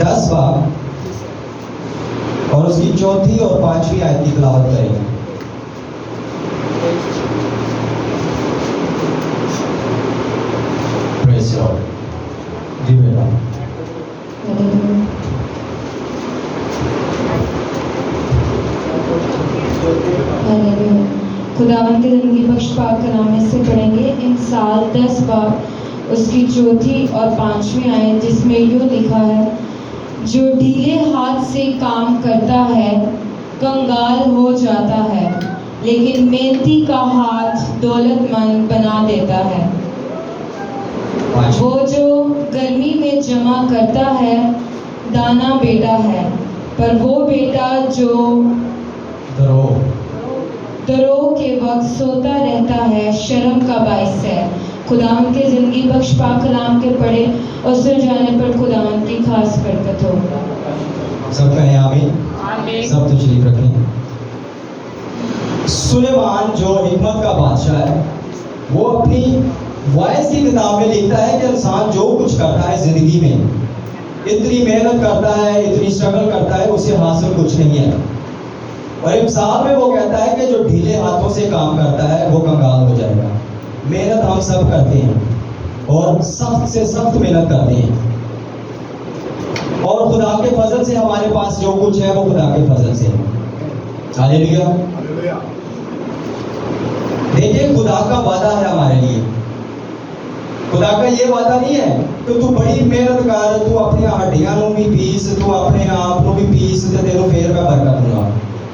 10 باب اور اس کی 4 اور 5 آیت کی تلاوت کریں گے. پریز گاڈ. جی بیٹا. خداوند کے زندگی بخش پاک کلام میں سے پڑھیں گے انسال 10 باب اس کی 4 اور 5 آیت، جس میں یوں لکھا ہے: جو ڈھیلے ہاتھ سے کام کرتا ہے کنگال ہو جاتا ہے، لیکن محنتی کا ہاتھ دولت مند بنا دیتا ہے. وہ جو گرمی میں جمع کرتا ہے دانا بیٹا ہے، پر وہ بیٹا جو دروہ کے وقت سوتا رہتا ہے شرم کا باعث ہے. خداوند کے زندگی بخش پاک کلام کے پڑھے اور سن جانے پر خداوند کی خاص برکت ہو. سب کہیں آمین. سب تشریف رکھیں. سلیمان جو حکمت کا بادشاہ ہے، وہ اپنی وائس کی کتاب میں لکھتا ہے کہ انسان جو کچھ کرتا ہے زندگی میں، اتنی محنت کرتا ہے، اتنی اسٹرگل کرتا ہے، اسے حاصل کچھ نہیں ہے. اور ایک مثال میں وہ کہتا ہے کہ جو ڈھیلے ہاتھوں سے کام کرتا ہے وہ کنگال ہو جائے گا. محنت ہم سب کرتے ہیں اور سخت سے سخت محنت کرتے ہیں، اور خدا کے فضل سے ہمارے پاس جو کچھ ہے وہ خدا کے فضل سے ہے. ہاللیلویا. دیکھیں خدا کا وعدہ ہے ہمارے لیے. خدا کا یہ وعدہ نہیں ہے کہ تو بڑی محنت کر، تو اپنی ہڈیاں نو بھی پیس، تو اپنے آپ کو بھی پیس، تو تیروں پھر میں برکت دوں گا.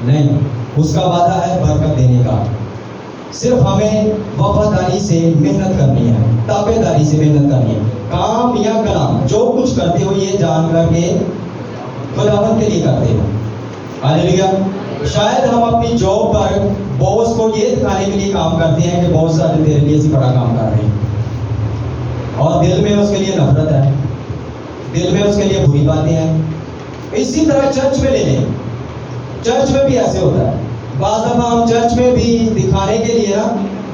نہیں، اس کا وعدہ ہے برکت دینے کا. صرف ہمیں وفاداری سے محنت کرنی ہے، تابع داری سے محنت کرنی ہے. کام یا کلام جو کچھ کرتے ہو یہ جان کر کے خداوند کے لیے کرتے ہو. ہاللیلویا. شاید ہم اپنی جاب پر باس کو یہ دکھانے کے لیے کام کرتے ہیں کہ بہت سارے تیرے لیے اسی بڑا کام کر رہے ہیں، اور دل میں اس کے لیے نفرت ہے، دل میں اس کے لیے بری باتیں ہیں. اسی طرح چرچ میں لے لیں. چرچ میں بھی ایسے ہوتا ہے. بعض دفعہ ہم چرچ میں بھی دکھانے کے لیے نا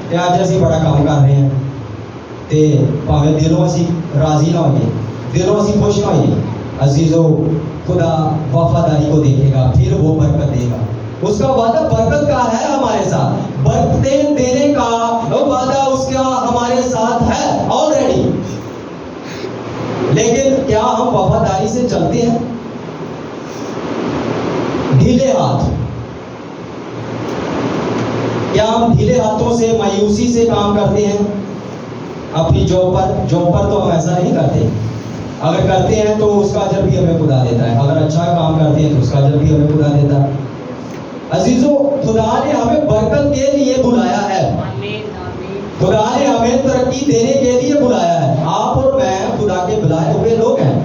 کہ آج ایسی بڑا کام کر رہے ہیں، تے پاویں دلوں اسی راضی نہ ہوئے، دلوں اسی خوش نہ ہوئے. عزیزو، خدا وفاداری کو دیکھے گا، پھر وہ برکت دے گا. اس کا وعدہ برکت کا ہے ہمارے ساتھ، برکتیں دینے کا وعدہ اس کا ہمارے ساتھ ہے آلریڈی. لیکن کیا ہم وفاداری سے چلتے ہیں؟ ڈھیلے ہاتھ. کیا ہم ڈھیلے ہاتھوں سے، مایوسی سے کام کرتے ہیں اپنی جاب پر؟ جاب پر تو ہم ایسا نہیں کرتے. اگر کرتے ہیں تو اس کا اجر بھی ہمیں خدا دیتا ہے. اگر اچھا کام کرتے ہیں تو اس کا اجر بھی ہمیں خدا دیتا ہے. عزیزو، خدا نے ہمیں برکت کے لیے بلایا ہے. خدا نے ہمیں ترقی دینے کے لیے بلایا ہے. آپ اور میں خدا کے بلائے ہوئے لوگ ہیں،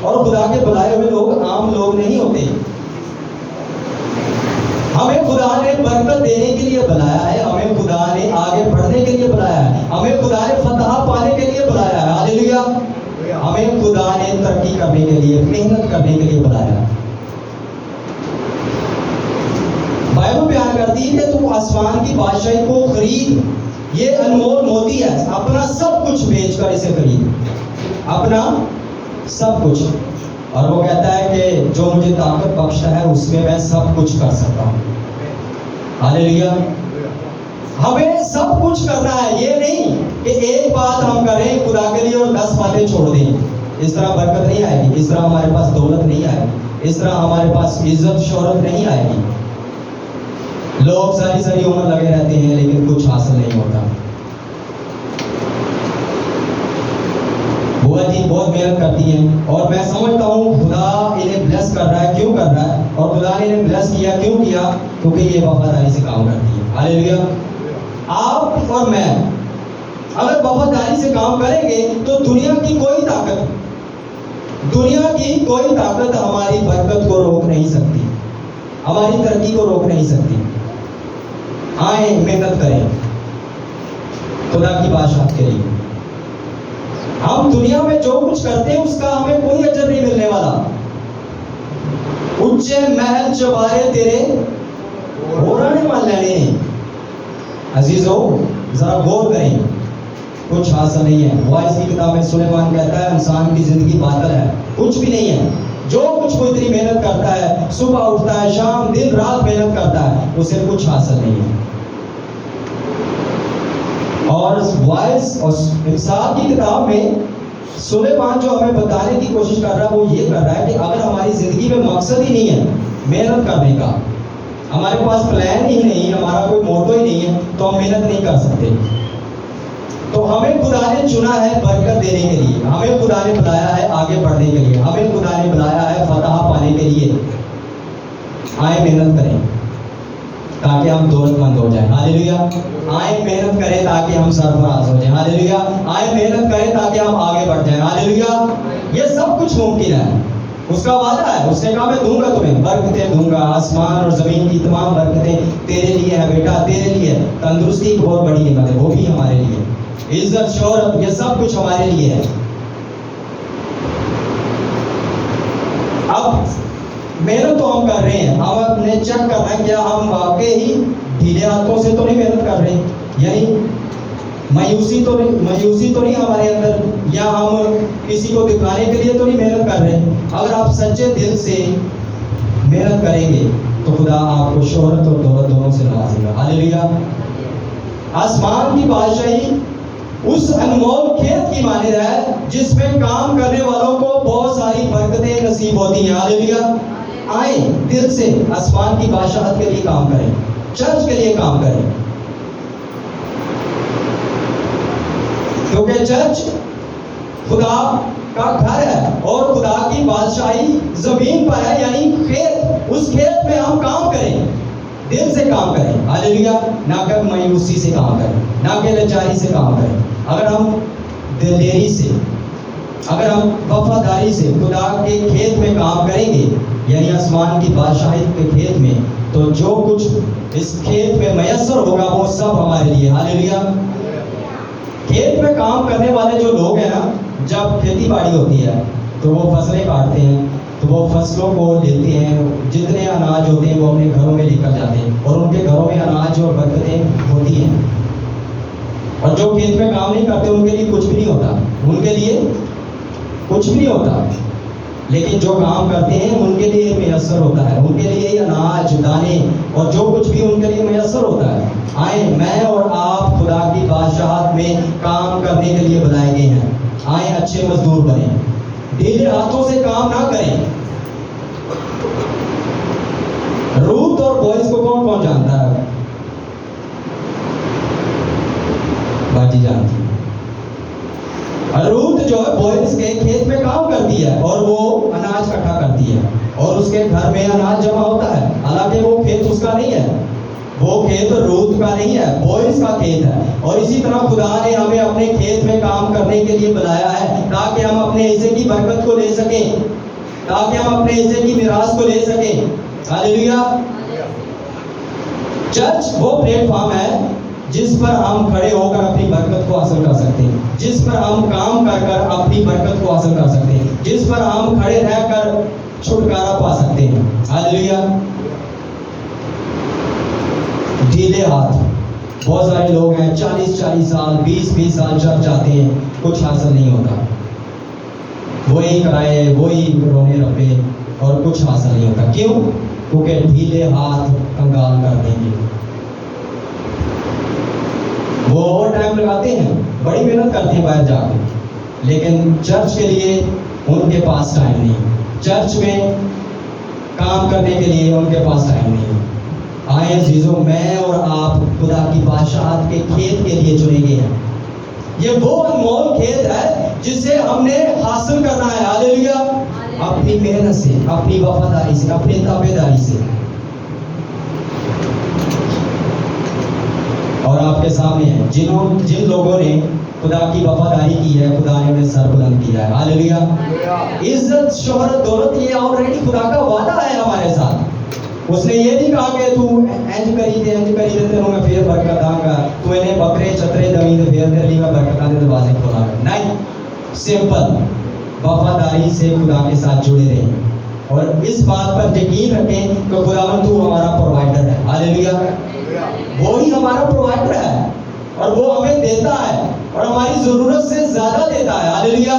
اور خدا کے بلائے ہوئے لوگ عام لوگ نہیں ہوتے. ہمیں خدا نے برکت دینے کے لیے بلایا ہے، ہمیں خدا نے آگے بڑھنے کے لیے بلایا ہے، ہمیں خدا نے فتح پانے کے لیے بلایا ہے. ہاللیلویا. ہمیں خدا نے ترقی کرنے کے لیے، محنت کرنے کے لیے بلایا ہے. بائبل بیان کرتی ہے کہ تو آسمان کی بادشاہی کو خرید، یہ انمول موتی ہے، اپنا سب کچھ بیچ کر اسے خرید، اپنا سب کچھ. اور وہ کہتا ہے کہ جو مجھے طاقت بخشتا ہے اس میں میں سب کچھ کر سکتا ہوں. ہاللیلویا. ہمیں سب کچھ کرنا ہے. یہ نہیں کہ ایک بات ہم کریں خدا کے لیے اور 10 باتیں چھوڑ دیں. اس طرح برکت نہیں آئے گی، اس طرح ہمارے پاس دولت نہیں آئے گی، اس طرح ہمارے پاس عزت شہرت نہیں آئے گی. لوگ ساری عمر لگے رہتے ہیں لیکن کچھ حاصل نہیں ہوتا. بوا جی بہت محنت کرتی ہیں، اور میں سمجھتا ہوں خدا انہیں بلیس کر رہا ہے. کیوں کر رہا ہے؟ اور خدا نے انہیں بلیس کیا کیوں کیا؟ کیونکہ یہ وفاداری سے کام کرتی ہے. ہاللیلویا. آپ اور میں اگر وفاداری سے کام کریں گے تو دنیا کی کوئی طاقت ہماری برکت کو روک نہیں سکتی، ہماری ترقی کو روک نہیں سکتی. آئیں محنت کریں خدا کی بادشاہت کے لیے. ہم دنیا میں جو کچھ کرتے ہیں اس کا ہمیں کوئی اجر نہیں ملنے والا. اونچے محل چوارے تیرے ہوراں نے مان لینے. عزیزو ذرا غور کریں، کچھ حاصل نہیں ہے. وائس کی کتاب میں سلیمان کہتا ہے انسان کی زندگی باطل ہے، کچھ بھی نہیں ہے. جو روز وہ اتنی محنت کرتا ہے, صبح اٹھتا ہے, شام دن رات محنت کرتا ہے, اسے کچھ حاصل نہیں ہے. اور وائس اور انصاف کی کتاب میں سلیمان جو ہمیں بتانے کی کوشش کر رہا ہے وہ یہ کر رہا ہے کہ اگر ہماری زندگی میں مقصد ہی نہیں ہے محنت کرنے کا, ہمارے پاس پلان ہی نہیں, ہمارا کوئی موٹو ہی نہیں ہے, تو ہم محنت نہیں کر سکتے. تو ہمیں خدا نے چنا ہے برکت دینے کے لیے, ہمیں خدا نے بلایا ہے آگے بڑھنے کے لیے, ہمیں خدا نے بلایا ہے فتح پانے کے لیے. آئیں محنت کریں تاکہ ہم دولت مند ہو جائیں. ہاللیلویا. آئیں محنت کریں تاکہ ہم سرفراز ہو جائیں. ہاللیلویا. آئیں محنت کریں تاکہ ہم آگے بڑھ جائیں. ہاللیلویا. یہ سب کچھ ممکن ہے, اس کا وعدہ ہے. اس نے کہا میں دوں گا تمہیں, برکتیں دوں گا, آسمان اور زمین کی تمام برکتیں تیرے لیے ہے بیٹا, تیرے لیے. تندرستی ایک بہت بڑی نعمت ہے, وہ بھی ہمارے لیے. عزت شہرت یہ سب کچھ ہمارے لیے ہے. اب محنت تو ہم کر رہے ہیں, ہم اپنے چیک کرنا ہے کیا ہم واقعی ہی ڈھیلے ہاتھوں سے تو نہیں محنت کر رہے ہیں, یعنی مایوسی تو نہیں ہمارے اندر, یا ہم کسی کو دکھانے کے لیے تو نہیں محنت کر رہے. اگر آپ سچے دل سے محنت کریں گے تو خدا آپ کو شہرت اور دولت دونوں سے نوازے گا. ہاللیلویا. آسمان کی بادشاہی اس انمول کھیت کی مانند ہے جس میں کام کرنے والوں کو بہت ساری برکتیں نصیب ہوتی ہیں. ہاللیلویا. آئیں دل سے آسمان کی بادشاہت کے لیے کام کریں, چرچ کے لیے کام کریں, کیونکہ چرچ خدا کا گھر ہے اور خدا کی بادشاہی زمین پر ہے, یعنی کھیت. اس کھیت میں ہم کام کریں, دل سے کام کریں. ہاللیلویا. نہ کہ مایوسی سے کام کریں, نہ کہ لاچاری سے کام کریں. اگر ہم دلیری سے, اگر ہم وفاداری سے خدا کے کھیت میں کام کریں گے, یعنی آسمان کی بادشاہی کے کھیت میں, تو جو کچھ اس کھیت میں میسر ہوگا وہ سب ہمارے لیے. ہاللیلویا. کھیت میں کام کرنے والے جو لوگ ہیں نا, جب کھیتی باڑی ہوتی ہے تو وہ فصلیں کاٹتے ہیں, تو وہ فصلوں کو لیتے ہیں, جتنے اناج ہوتے ہیں وہ اپنے گھروں میں لے کر جاتے ہیں, اور ان کے گھروں میں اناج اور برکتیں ہوتی ہیں. اور جو کھیت میں کام نہیں کرتے ان کے لیے کچھ بھی نہیں ہوتا, ان کے لیے کچھ بھی نہیں ہوتا. لیکن جو کام کرتے ہیں ان کے لیے میسر ہوتا ہے, ان کے لیے اناج دانے اور جو کچھ بھی ان کے لیے میسر ہوتا ہے. آئیں میں اور آپ خدا کی بادشاہت میں کام کرنے کے لیے بلائے گئے ہیں. آئیں اچھے مزدور بنیں, ڈھیلے ہاتھوں سے کام نہ کریں. روت اور بوئز کو کون کون جانتا ہے؟ باجی جانتی ہے. روت جو ہے بوئز کے کھیت میں کام کرتی ہے اور وہ اناج اکٹھا کرتی ہے, اور اس کے گھر میں اناج جمع ہوتا ہے. حالانکہ وہ کھیت اس کا نہیں ہے, وہ کھیت روت کا نہیں ہے, بوئز کا کھیت ہے. اور اسی طرح خدا نے ہمیں اپنے کھیت میں کام کرنے کے لیے بلایا ہے تاکہ ہم اپنے حصے کی برکت کو لے سکیں, تاکہ ہم اپنے حصے کی میراث کو لے سکیں. ہاللیلویا. چرچ وہ پلیٹ فارم ہے جس پر ہم کھڑے ہو کر اپنی برکت کو حاصل کر سکتے ہیں, جس پر ہم کام کر اپنی برکت کو حاصل کر سکتے ہیں, جس پر ہم کھڑے رہ کر چھٹکارا پا سکتے ہیں. ہاللیلویا. ڈھیلے ہاتھ, بہت سارے لوگ ہیں 40 سال 20 سال چرچ جاتے ہیں, کچھ حاصل نہیں ہوتا, وہی کرائے وہی رونے رپے اور کچھ حاصل نہیں ہوتا. کیوں؟ کیونکہ ڈھیلے ہاتھ کنگال کر دیں گے. وہ اوور ٹائم لگاتے ہیں, بڑی محنت کرتے ہیں باہر جا کے, لیکن چرچ کے لیے ان کے پاس ٹائم نہیں, چرچ میں کام کرنے کے لیے ان کے پاس ٹائم نہیں. آئے عزیزوں, میں اور آپ خدا کی بادشاہت کے کھیت کے لیے چنے گئے ہیں. یہ وہ انمول کھیت ہے جسے ہم نے حاصل کرنا ہے. ہاللیلویا. اپنی محنت سے, اپنی وفاداری سے, اپنی تابعداری سے. اور آپ کے سامنے ہے جن لوگوں نے خدا کی وفاداری کی ہے, خدا نے انہیں سر بلند کیا ہے. ہاللیلویا. عزت شہرت دولت یہ آلریڈی خدا کا وعدہ ہے ہمارے ساتھ. اس نے یہ نہیں کہا کہ تو انج کری دے تینوں میں پھر برکت داں گا, تو انہیں بکرے چترے دمی دے پھر تیرے لیے میں برکتاں دے دروازے کھولا گا. نہیں, سمپل وفاداری سے خدا کے ساتھ جڑے رہیں اور اس بات پر یقین رکھیں کہ خداوند تو ہمارا پرووائڈر ہے. ہاللیلویا. وہی ہمارا پرووائڈر ہے اور وہ ہمیں دیتا ہے اور ہماری ضرورت سے زیادہ دیتا ہے. ہاللیلویا.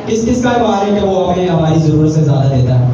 کس کا ایمان ہے کہ وہ ہمیں ہماری ضرورت سے زیادہ دیتا ہے؟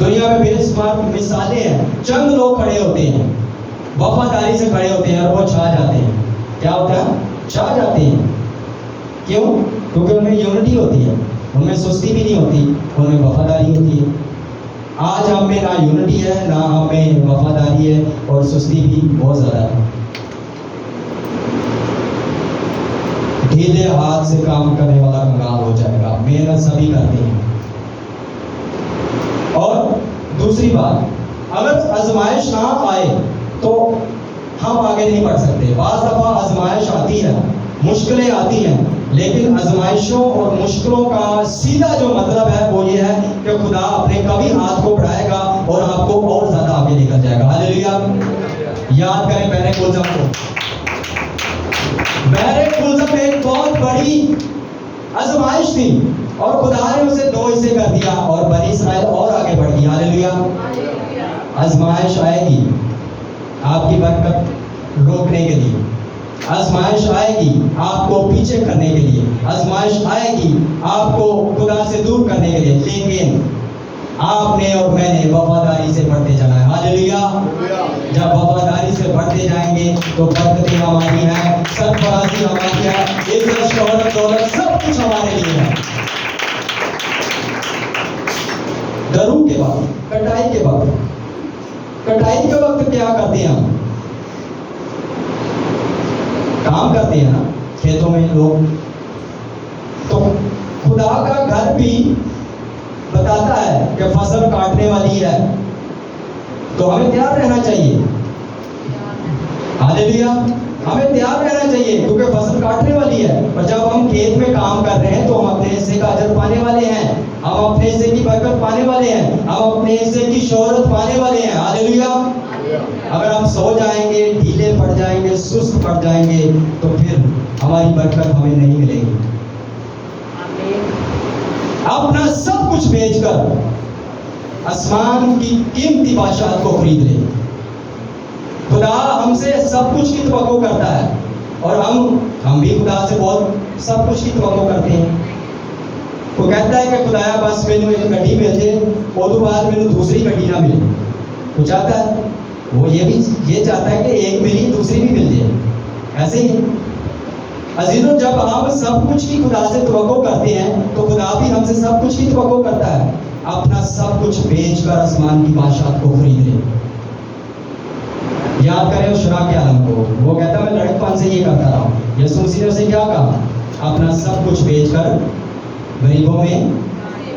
دنیا میں بے شمار مثالیں ہیں. چند لوگ کھڑے ہوتے ہیں, وفاداری سے کھڑے ہوتے ہیں اور وہ چھا جاتے ہیں. کیا ہوتا ہے؟ چھا جاتے ہیں. کیوں؟ کیونکہ ان میں یونٹی ہوتی ہے, ان میں سستی بھی نہیں ہوتی, ان میں وفاداری ہوتی ہے. آج ہم میں نہ یونٹی ہے, نہ ہم میں وفاداری ہے, اور سستی بھی بہت زیادہ ہے. ڈھیلے ہاتھ سے کام کرنے والا کنگال ہو جائے گا. محنت سبھی کرتے ہیں. اور دوسری بات, اگر آزمائش نہ آئے تو ہم آگے نہیں بڑھ سکتے. بعض دفعہ آزمائش آتی ہے, مشکلیں آتی ہیں, لیکن آزمائشوں اور مشکلوں کا سیدھا جو مطلب ہے وہ یہ ہے کہ خدا اپنے کبھی ہاتھ کو بڑھائے گا اور آپ کو اور زیادہ آگے لے کر جائے گا. ہاللیلویا. یاد کریں بحر کلزم کو. بحر کلزم ایک بہت بڑی آزمائش تھی اور خدا نے اسے 2 حصے کر دیا اور بنی اسرائیل اور آگے بڑھ گئی. ہاللیلویا. آزمائش آئے گی آپ کی برکت روکنے کے لیے, آزمائش آئے گی آپ کو پیچھے کرنے کے لیے, آزمائش آئے گی آپ کو خدا سے دور کرنے کے لیے, لیکن آپ نے اور میں نے وفاداری سے بڑھتے جانا ہے. ہاللیلویا. جب وفاداری سے بڑھتے جائیں گے تو برکتیں ہماری ہیں, سرفرازی ہماری ہے, عزت شہرت دولت سب کچھ ہمارے لیے ہے. درو کے بعد, کٹائی کے بعد, کٹائی کے وقت کیا کرتے ہیں ہم؟ کام کرتے ہیں نا کھیتوں میں لوگ. تو خدا کا گھر بھی بتاتا ہے کہ فصل کاٹنے والی ہے, تو ہمیں تیار رہنا چاہیے. ہاللیلویا. ہمیں تیار رہنا چاہیے کیونکہ فصل کاٹنے والی ہے. اور جب ہم کھیت میں کام کر رہے ہیں تو ہم اپنے حصے کا اجر پانے والے ہیں, ہم اپنے حصے کی برکت پانے والے ہیں, ہم اپنے حصے کی شہرت پانے والے ہیں. ہاللیلویا. اگر ہم سو جائیں گے, ڈھیلے پڑ جائیں گے, سست پڑ جائیں گے تو پھر ہماری برکت ہمیں نہیں ملے گی. اپنا سب کچھ بیچ کر آسمان کی قیمتی بادشاہت کو خرید لے. خدا ہم سے سب کچھ کی توقع کرتا ہے اور ہم بھی خدا سے بہت سب کچھ کی توقع کرتے ہیں. وہ کہتا ہے کہ خدایا بس مینو ایک گڈی مل جائے اور تو بعد مینو دوسری گڈی نہ ملے. وہ چاہتا ہے, وہ یہ چاہتا ہے کہ ایک ملی دوسری بھی مل جائے. ایسے ہی عزیزوں, جب ہم سب کچھ کی خدا سے توقع کرتے ہیں تو خدا بھی ہم سے سب کچھ کی توقع کرتا ہے. اپنا سب کچھ بیچ کر آسمان کی بادشاہت کو خرید لے. یاد کریں اس شرح کے عالم کو. وہ کہتا میں لڑکپن سے یہ کرتا رہا. یسوع مسیح نے اسے کیا کہا؟ اپنا سب کچھ بیچ کر غریبوں میں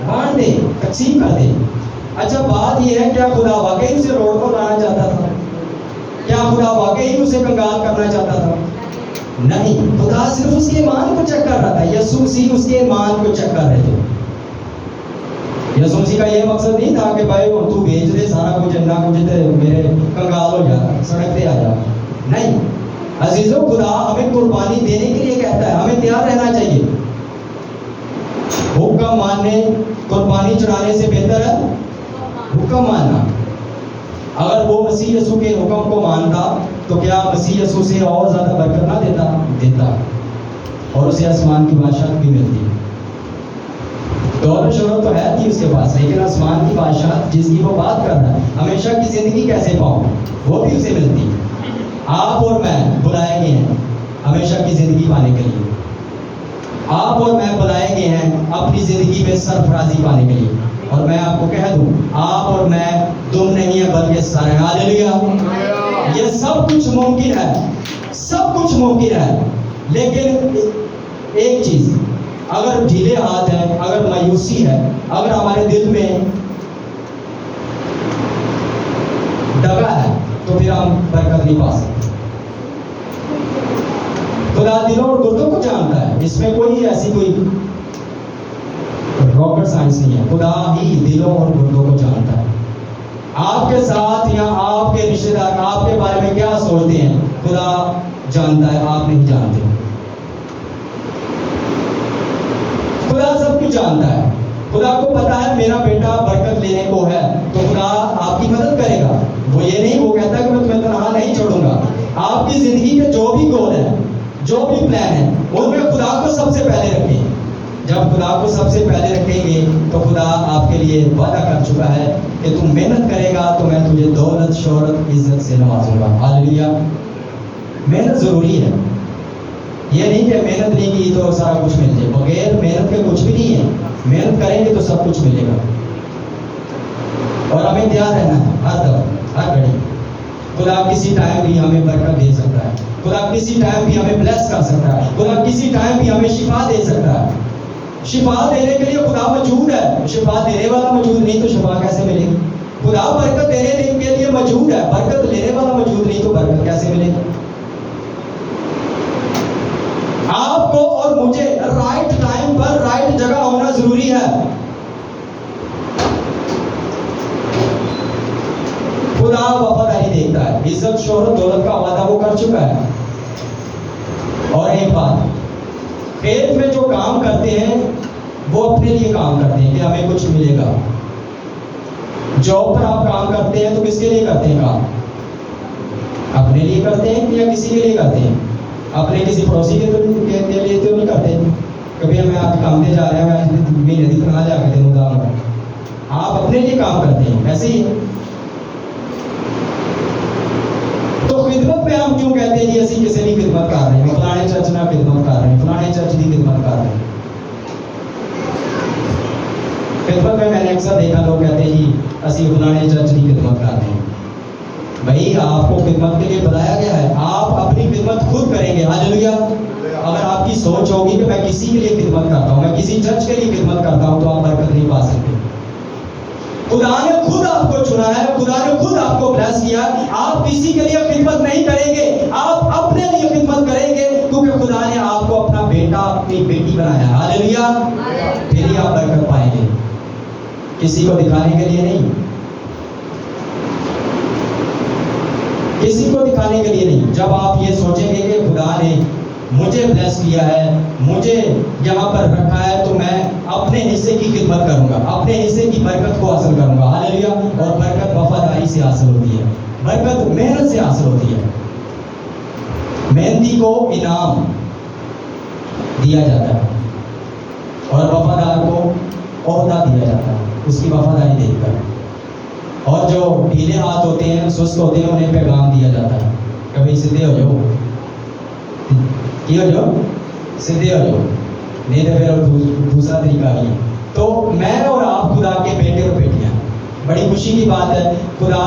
بانٹ دے, تقسیم کر دے. اچھا بات یہ ہے, کیا خدا واقعی اسے روڈ پر لانا چاہتا تھا؟ کیا خدا واقعی اسے کنگال کرنا چاہتا تھا؟ نہیں. خدا صرف اس کے ایمان کو چیک کر رہا تھا. یسوع مسیح اس کے ایمان کو چیک کر رہے تھے. یسوع مسیح کا یہ مقصد نہیں تھا کہ بھائی تو بیچ دے سارا کچھ, نہ کچھ میرے کنگال ہو جا, سڑک پہ آ جا. نہیں عزیزوں, خدا ہمیں قربانی دینے کے لیے کہتا ہے, ہمیں تیار رہنا چاہیے. حکم ماننے قربانی چڑھانے سے بہتر ہے حکم ماننا. اگر وہ مسیح یسوع کے حکم کو مانتا تو کیا مسیح یسوع سے اور زیادہ برکت نہ دیتا اور اسے آسمان کی بادشاہت بھی ملتی. دولت شہرت تو ہے تھی اس کے پاس, لیکن آسمان کی بادشاہت جس کی وہ بات کر رہا ہے, ہمیشہ کی زندگی کیسے پاؤں, وہ بھی اسے ملتی. آپ اور میں بلائے گئے ہیں ہمیشہ کی زندگی پانے کے لیے. آپ اور میں بلائے گئے ہیں اپنی زندگی میں سرفرازی پانے کے لیے. اور میں آپ کو کہہ دوں, آپ اور میں تم نہیں ہیں بلکہ سر ہیں. ہاللیلویا. یہ سب کچھ ممکن ہے, سب کچھ ممکن ہے, لیکن ایک چیز, اگر ڈھیلے ہاتھ ہیں, اگر مایوسی ہے, اگر ہمارے دل میں دگا ہے تو پھر ہم برکت نہیں پا سکتے. خدا دلوں اور گردوں کو جانتا ہے, اس میں کوئی ایسی کوئی راکٹ سائنس نہیں ہے. خدا ہی دلوں اور گردوں کو جانتا ہے. آپ کے ساتھ یا آپ کے رشتے دار آپ کے بارے میں کیا سوچتے ہیں, خدا جانتا ہے, آپ نہیں جانتے. خدا سب کچھ جانتا ہے. خدا کو پتا ہے میرا بیٹا برکت لینے کو ہے تو خدا آپ کی مدد کرے گا. وہ یہ نہیں, وہ کہتا ہے کہ میں تمہیں تنہا نہیں چھوڑوں گا. آپ کی زندگی کے جو بھی گول ہے, جو بھی پلان ہے, ان میں خدا کو سب سے پہلے رکھیں. جب خدا کو سب سے پہلے رکھیں گے تو خدا آپ کے لیے وعدہ کر چکا ہے کہ تم محنت کرے گا تو میں تجھے دولت، شہرت، عزت سے نوازوں گا۔ ہاللیلویا۔ محنت ضروری ہے، یہ نہیں کہ محنت نہیں کی تو سارا کچھ مل جائے، بغیر محنت کے کچھ بھی نہیں ہے۔ محنت کریں گے تو سب کچھ ملے گا، اور ہمیں تیار رہنا ہے ہر دم، ہر گھڑی۔ خدا کسی ٹائم بھی ہمیں برکت دے سکتا ہے، خدا کسی ٹائم بھی ہمیں بلیس کر سکتا ہے، خدا کسی ٹائم بھی ہمیں شفا دے سکتا ہے۔ شفا دینے کے لیے خدا موجود ہے، شفا دینے والا موجود نہیں تو شفا کیسے ملے گی؟ خدا برکت دینے کے لیے موجود ہے، برکت لینے والا موجود نہیں تو برکت کیسے ملے گی؟ آپ کو اور مجھے رائٹ ٹائم پر رائٹ جگہ ہونا ضروری ہے۔ خدا وفاداری دیکھتا ہے، عزت، شہرت، دولت کا وعدہ وہ کر چکا ہے۔ اور ایک بات، کھیت میں جو کام کرتے ہیں وہ اپنے لیے کام کرتے ہیں کہ ہمیں کچھ ملے گا۔ جاب پر آپ کام کرتے ہیں تو کس کے لیے کرتے ہیں کام؟ اپنے لیے کرتے ہیں یا کسی کے لیے کرتے ہیں؟ اپنے کسی پڑوسی کے لیے تو نہیں کرتے۔ کبھی ہمیں آج کام دے جا رہے ہیں، مہینے دی تنخواہ لے کے دوں گا، آپ اپنے لیے کام کرتے ہیں، ایسے ہی ہے۔ تو خدمت میں ہم کیوں کہتے ہیں جی اسی کسی کی خدمت کر رہے ہیں، فلانے چرچ نہ خدمت کر رہے ہیں، فلانے چرچ کی خدمت کر رہے ہیں۔ خدمت میں نے اکثر دیکھا لوگ کہتے ہیں جی اسی فلانے چرچ کی خدمت کر رہے ہیں۔ بھائی آپ کو خدمت کے لیے بلایا گیا ہے، آپ اپنی خدمت خود کریں گے۔ ہاللیلویا۔ اگر آپ کی سوچ ہوگی کہ میں کسی کے لیے خدمت کرتا ہوں، میں کسی چرچ کے لیے خدمت کرتا ہوں، تو آپ برکت نہیں پا سکتے۔ خدا نے خود آپ کو چنا ہے، خدا نے خود آپ کو بلیس کیا ہے۔ آپ کسی کے لیے خدمت نہیں کریں گے، آپ اپنے لیے خدمت کریں گے، کیونکہ خدا نے آپ کو اپنا بیٹا، اپنی بیٹی بنایا ہے۔ ہاللیلویا۔ پھر ہی آپ برکت پائیں گے، کسی کو دکھانے کے لیے نہیں، کسی کو دکھانے کے لیے نہیں۔ جب آپ یہ سوچیں گے کہ خدا نے مجھے بلیس کیا ہے، مجھے یہاں پر رکھا ہے، تو میں اپنے حصے کی خدمت کروں گا، اپنے حصے کی برکت کو حاصل کروں گا۔ ہاللیلویا۔ اور برکت وفاداری سے حاصل ہوتی ہے، برکت محنت سے حاصل ہوتی ہے۔ محنتی کو انعام دیا جاتا ہے اور وفادار کو عہدہ دیا جاتا ہے اس کی وفاداری دیکھ کر۔ اور جو ڈھیلے ہاتھ ہوتے ہیں، سست ہوتے ہیں، انہیں پیغام دیا جاتا ہے کہ بھائی سیدھے ہو جاؤ، کی ہو جاؤ، سیدھے ہو جاؤ، نہیں تو پھر دوسرا طریقہ بھی ہے۔ تو میں اور آپ خدا کے بیٹے اور بیٹیاں، بڑی خوشی کی بات ہے، خدا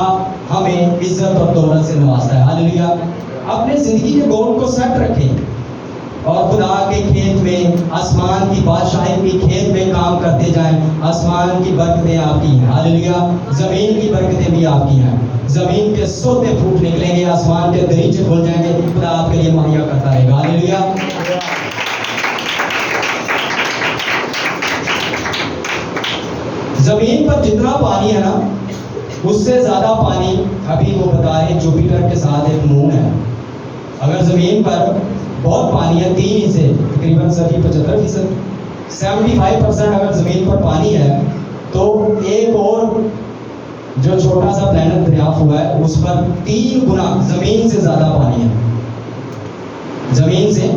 ہمیں عزت اور دولت سے نوازتا ہے۔ ہاللیلویا۔ اپنے زندگی کے گول کو سیٹ رکھیں اور خدا کے کھیت میں، آسمان کی بادشاہی کی کھیت میں کام کرتے جائیں۔ آسمان کی برکتیں آپ کی ہیں۔ ہاللیلویا۔ زمین کی برکتیں بھی آپ کی ہیں، زمین کے سوتے پھوٹ نکلیں گے، آسمان کے دریچے کھل جائیں گے، خدا آپ کے لیے مہیا کرتا رہے گا۔ ہاللیلویا۔ زمین پر جتنا پانی ہے نا، اس سے زیادہ پانی ابھی وہ بتا رہے ہیں جوپیٹر کے ساتھ ایک مون ہے۔ اگر زمین پر بہت پانی ہے، 3 حصے تقریباً 75%، 75% اگر زمین پر پانی ہے، تو ایک اور جو چھوٹا سا پلانٹ دریافت ہوا ہے، اس پر 3 گنا زمین سے زیادہ پانی ہے، زمین سے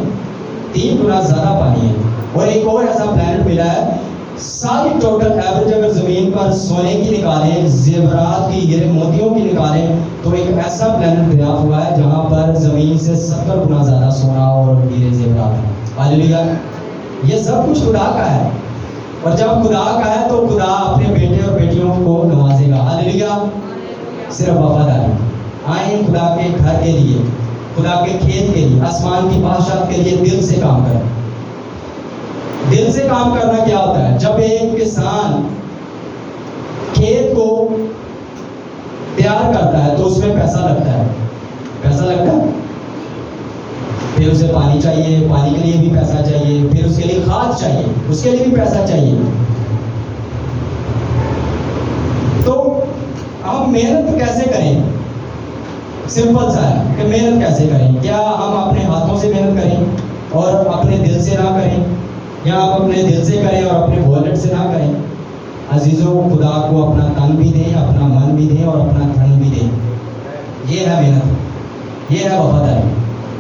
3 گنا زیادہ پانی ہے۔ اور ایک اور ایسا پلانٹ ملا ہے، ساری ٹوٹل ایوریج اگر زمین پر سونے کی نکالیں، زیورات کی، ہیرے موتیوں کی نکالیں، تو ایک ایسا پلانٹ دریافت ہوا ہے جہاں پر زمین سے 70 گنا زیادہ سونا اور ہیرے زیورات ہیں۔ ہاللیلویا۔ یہ سب کچھ خدا کا ہے، اور جب خدا کا ہے تو خدا اپنے بیٹے اور بیٹیوں کو نوازے گا۔ ہاللیلویا۔ صرف وفاداری، آئیں خدا کے گھر کے لیے، خدا کے کھیت کے لیے، آسمان کی بادشاہت کے لیے دل سے کام کریں۔ دل سے کام کرنا کیا ہوتا ہے؟ جب ایک کسان کھیت کو تیار کرتا ہے تو اس میں پیسہ لگتا ہے، پیسہ لگتا ہے، پھر اسے پانی چاہیے، پانی کے لیے بھی پیسہ چاہیے، پھر اس کے لیے کھاد چاہیے، اس کے لیے بھی پیسہ چاہیے۔ تو ہم محنت کیسے کریں؟ سمپل سا ہے کہ محنت کیسے کریں؟ کیا ہم اپنے ہاتھوں سے محنت کریں اور اپنے دل سے نہ کریں، یا آپ اپنے دل سے کریں اور اپنے والٹ سے نہ کریں؟ عزیزوں، خدا کو اپنا تن بھی دیں، اپنا من بھی دیں اور اپنا دھن بھی دیں۔ یہ ہے محنت، یہ ہے وفاداری۔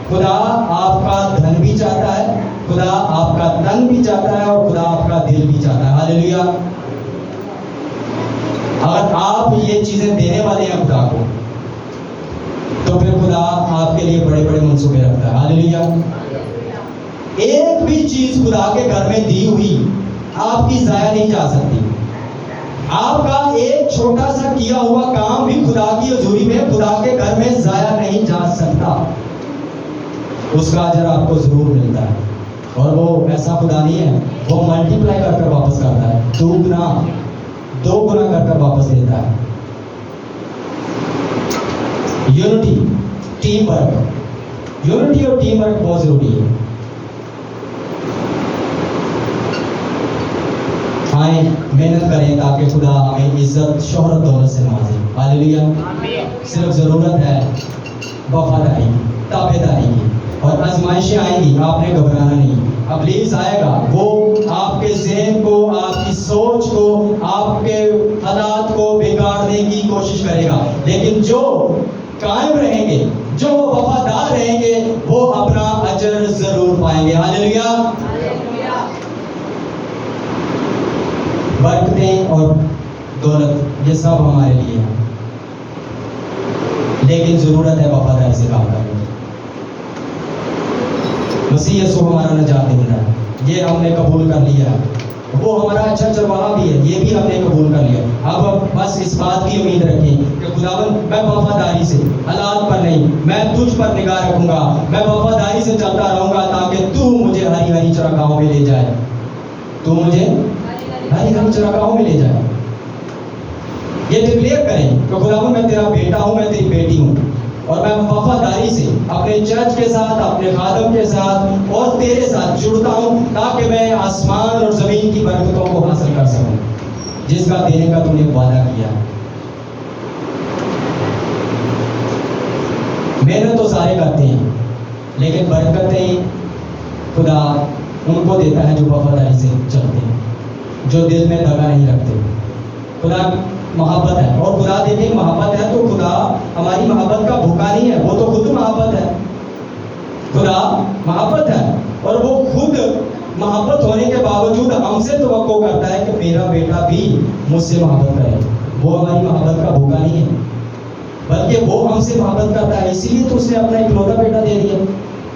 خدا آپ کا دھن بھی چاہتا ہے، خدا آپ کا تن بھی چاہتا ہے اور خدا آپ کا دل بھی چاہتا ہے. ہاللیلویا. اگر آپ یہ چیزیں دینے والے ہیں خدا کو تو پھر خدا آپ کے لیے بڑے بڑے منصوبے رکھتا ہے. ہاللیلویا. ایک بھی چیز خدا کے گھر میں دی ہوئی آپ کی ضائع نہیں جا سکتی. آپ کا ایک چھوٹا سا کیا ہوا کام بھی خدا کی حضوری میں خدا کے گھر میں ضائع نہیں جا سکتا. اس کا اجر آپ کو ضرور ملتا ہے. اور وہ ایسا خدا نہیں ہے, وہ ملٹی پلائی کر کر واپس کرتا ہے, دو گنا کر کر واپس دیتا ہے. یونٹی, ٹیم ورک, یونٹی اور ٹیم ورک بہت ضروری ہے. آئیں محنت کریں تاکہ خدا ہمیں عزت شہرت دولت سے نوازے. ہاللیلویا. صرف ضرورت ہے وفاداری کی, تابع داری کی. اور آزمائشیں آئیں گی, آپ نے گھبرانا نہیں. ابلیس آئے گا, وہ آپ کے ذہن کو, آپ کی سوچ کو, آپ کے حالات کو بگاڑنے کی کوشش کرے گا. لیکن جو قائم رہیں گے, جو وفادار رہیں گے, وہ اپنا اجر ضرور پائیں گے. ہاللیلویا. برکتیں اور دولت یہ سب ہمارے لیے ہیں, لیکن ضرورت ہے وفاداری سے کام کرنے کی. مسیح یسوع ہمارا نجات دہندہ ہے, یہ ہم نے قبول کر لیا. وہ ہمارا اچھا چرواہا بھی ہے, یہ بھی ہم نے قبول کر لیا. اب بس اس بات کی امید رکھیں کہ خداوند میں وفاداری سے, حالات پر نہیں, میں تجھ پر نگاہ رکھوں گا. میں وفاداری سے چلتا رہوں گا تاکہ تو مجھے ہری ہری چراگاہوں میں لے جائے. تو مجھے ہری ہری چراگاہوں میں لے جائے. یہ ڈکلیئر کریں کہ خداوند میں تیرا بیٹا ہوں, میں تیری بیٹی ہوں, اور میں وفاداری سے اپنے چرچ کے ساتھ, اپنے خادم کے ساتھ اور تیرے ساتھ جڑتا ہوں تاکہ میں آسمان اور زمین کی برکتوں کو حاصل کر سکوں جس کا دینے کا تم نے وعدہ کیا. محنت تو سارے کرتے ہیں, لیکن برکتیں خدا ان کو دیتا ہے جو وفاداری سے چلتے ہیں, جو دل میں دگا نہیں رکھتے. خدا محبت ہے, اور خدا دیکھیں محبت ہے تو خدا ہماری محبت کا بھوکا نہیں ہے, وہ تو خود محبت ہے. خدا محبت ہے اور وہ خود محبت ہونے کے باوجود ہم سے توقع کرتا ہے کہ میرا بیٹا بھی مجھ سے محبت کرے. وہ ہماری محبت کا بھوکا نہیں ہے, بلکہ وہ ہم سے محبت کرتا ہے. اسی لیے تو اس نے اپنا اکلوتا بیٹا دے دیا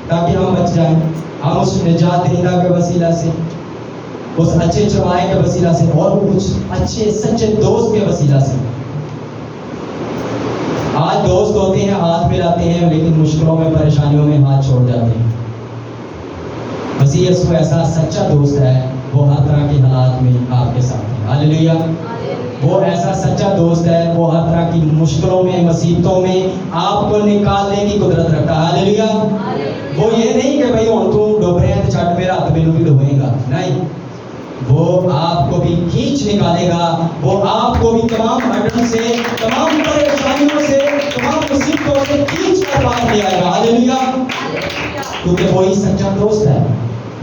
تاکہ ہم بچ جائیں. ہم اس نجات دہندہ کے وسیلہ سے, اس اچھے چرواہے کے وسیلہ سے, اور کچھ اچھے سچے دوست کے وسیلہ سے. آج دوست ہوتے ہیں, ہاتھ ملاتے ہیں, لیکن مشکلوں میں, پریشانیوں میں ہاتھ چھوڑ جاتے ہیں. مسیح یسوع ایسا سچا دوست ہے, وہ ہر طرح کے حالات میں آپ کے ساتھ ہے. ہاللیلویا. وہ ایسا سچا دوست ہے, وہ ہر طرح کی مشکلوں میں, مصیبتوں میں آپ کو نکالنے کی قدرت رکھتا ہے. ہاللیلویا. وہ یہ نہیں کہ بھائی ہوں تو ڈوب رہے ہیں تو چھٹ میرا ہاتھ مینوں بھی ڈوبے گا, نہیں. وہ آپ کو بھی کھینچ نکالے گا, وہ آپ کو بھی تمام ہڈن سے, تمام پریشانیوں سے, تمام مصیبتوں سے کھینچ کر باہر لے آئے گا. ہاللیلویا. کیونکہ وہی سچا دوست ہے,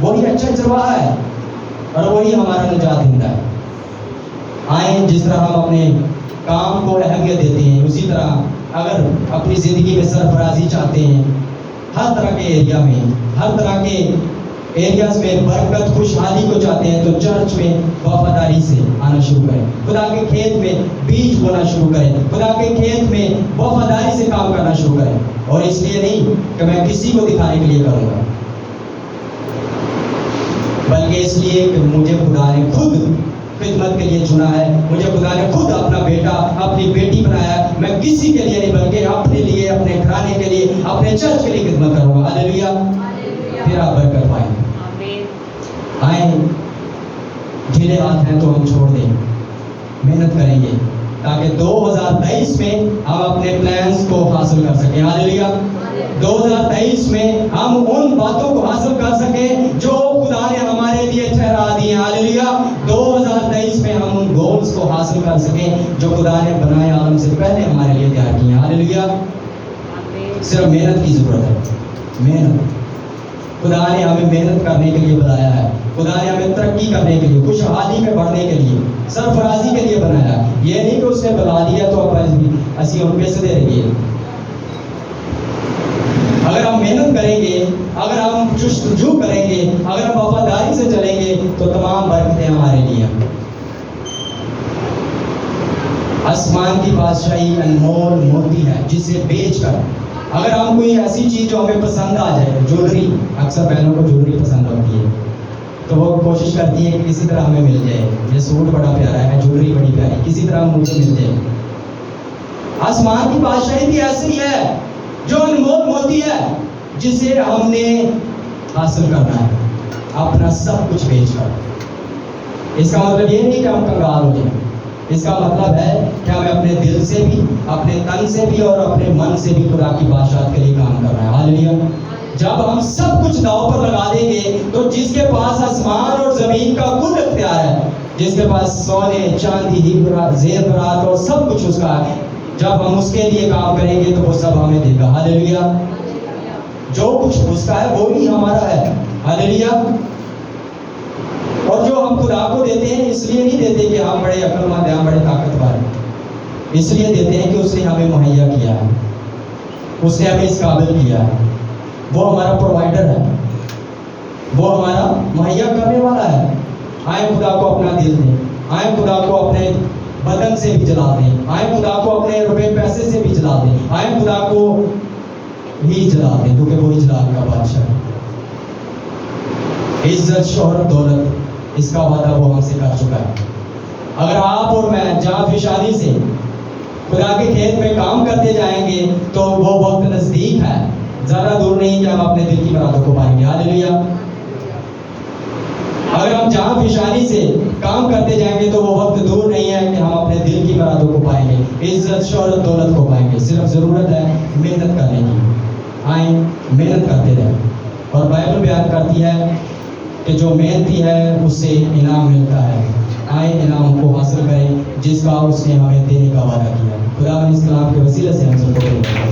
وہی اچھا چرواہا ہے, اور وہی ہمارا نجات دہندہ ہے. آئیں جس طرح ہم اپنے کام کو اہمیت دیتے ہیں, اسی طرح اگر اپنی زندگی میں سرفرازی چاہتے ہیں, ہر طرح کے ایریا میں, ہر طرح کے ایریاز میں برکت, خوشحالی کو چاہتے ہیں, تو چرچ میں وفاداری سے آنا شروع کریں. خدا کے کھیت میں بیج بونا شروع کریں, خدا کے کھیت میں وفاداری سے کام کرنا شروع کریں. اور اس لیے نہیں کہ میں کسی کو دکھانے کے لیے کروں گا, بلکہ اس لیے کہ مجھے خدا نے خود خدمت کے لیے چنا ہے. مجھے خدا نے خود اپنا بیٹا, اپنی بیٹی بنایا ہے. میں کسی کے لیے نہیں, بلکہ اپنے لیے, اپنے گھرانے کے لیے, اپنے چرچ کے لیے خدمت کروں گا. ہاللیلویا. پھر آپ برکت پائیں. آئیں ڈھیلے ہاتھ ہیں تو ہم چھوڑ دیں, محنت کریں گے تاکہ 2023 میں ہم اپنے پلانز کو حاصل کر سکیں. ہاللیلویا. 2023 میں ہم ان باتوں کو حاصل کر سکیں جو خدا نے ہمارے لیے ٹھہرا دی ہیں. ہاللیلویا. 2023 میں ہم ان گولز کو حاصل کر سکیں جو خدا نے بنائے عالم سے پہلے ہمارے لیے تیار کی ہیں. ہاللیلویا. صرف محنت کی ضرورت ہے, محنت. خدا نے ہمیں محنت کرنے کے لیے بنایا ہے. خدا نے ہمیں ترقی کرنے کے لیے, خوشحالی میں بڑھنے کے لیے, سرفرازی کے لیے بنایا ہے. یہ نہیں کہ اس نے بنا دیا تو اب اسی ان پہ سے دے رہی ہے. اگر ہم محنت کریں گے, اگر ہم جستجو کریں گے, اگر ہم وفاداری سے چلیں گے تو تمام برکتیں ہمارے لیے ہیں. آسمان کی بادشاہی انمول موتی ہے جسے بیچ کر اگر ہم کوئی ایسی چیز جو ہمیں پسند آ جائے, جولری, اکثر بہنوں کو جولری پسند ہوتی ہے تو وہ کوشش کرتی ہے کہ کسی طرح ہمیں مل جائے, یہ سوٹ بڑا پیارا ہے, جولری بڑی پیاری, کسی طرح مجھے مل جائے. آسمان کی بادشاہی بھی ایسے ہی ہے جو انمول موتی ہے جسے ہم نے حاصل کرنا ہے اپنا سب کچھ بیچ کر. اس کا مطلب یہ نہیں کہ ہم کنگال ہو جائیں, اس کا مطلب ہے کہ ہمیں اپنے دل سے بھی, اپنے تن سے بھی اور اپنے من سے بھی خدا کی بادشاہت کے لیے کام کرنا ہے. ہاللیلویا. جب ہم سب کچھ داؤ پر لگا دیں گے تو جس کے پاس آسمان اور زمین کا کل اختیار ہے, جس کے پاس سونے چاندی زیورات اور سب کچھ اس کا ہے, جب ہم اس کے لیے کام کریں گے تو وہ سب ہمیں دے گا. ہاللیلویا. جو کچھ اس کا ہے وہ بھی ہمارا ہے. ہاللیلویا. اور جو ہم خدا کو دیتے ہیں اس لیے نہیں دیتے کہ ہم بڑے عقل مند ہیں, ہم بڑے طاقتور ہیں, اس لیے دیتے ہیں کہ اس نے ہمیں مہیا کیا ہے, اس نے ہمیں اس قابل کیا ہے, وہ ہمارا پرووائڈر ہے, وہ ہمارا مہیا کرنے والا ہے. آئیں خدا کو اپنا دل دیں, آئیں خدا کو اپنے بدن سے بھی جلا دیں, آئیں خدا کو اپنے روپے پیسے سے بھی جلا دیں, آئیں خدا کو ہی جلا دیں کیونکہ وہی جلال کا بادشاہ ہے. عزت, شہرت, دولت, اس کا وعدہ وہ ہم سے کر چکا ہے. اگر آپ اور میں جہاں فشانی سے خدا کے کھیت میں کام کرتے جائیں گے تو وہ وقت نزدیک ہے, زیادہ دور نہیں کہ ہم اپنے دل کی مرادوں کو پائیں گے. ہاللیلویا. اگر ہم جہاں فشانی سے کام کرتے جائیں گے تو وہ وقت دور نہیں ہے کہ ہم اپنے دل کی مرادوں کو پائیں گے, عزت, شہرت, دولت کو پائیں گے. صرف ضرورت ہے محنت کرنے کی. آئیں محنت کرتے رہیں. اور بائبل بیان کرتی ہے کہ جو محنتی ہے اس سے انعام ملتا ہے. آئیں انعام کو حاصل کریں جس کا اس نے ہمیں دینے کا وعدہ کیا. خدا اس کلام کے وسیلے سے ہم سب کو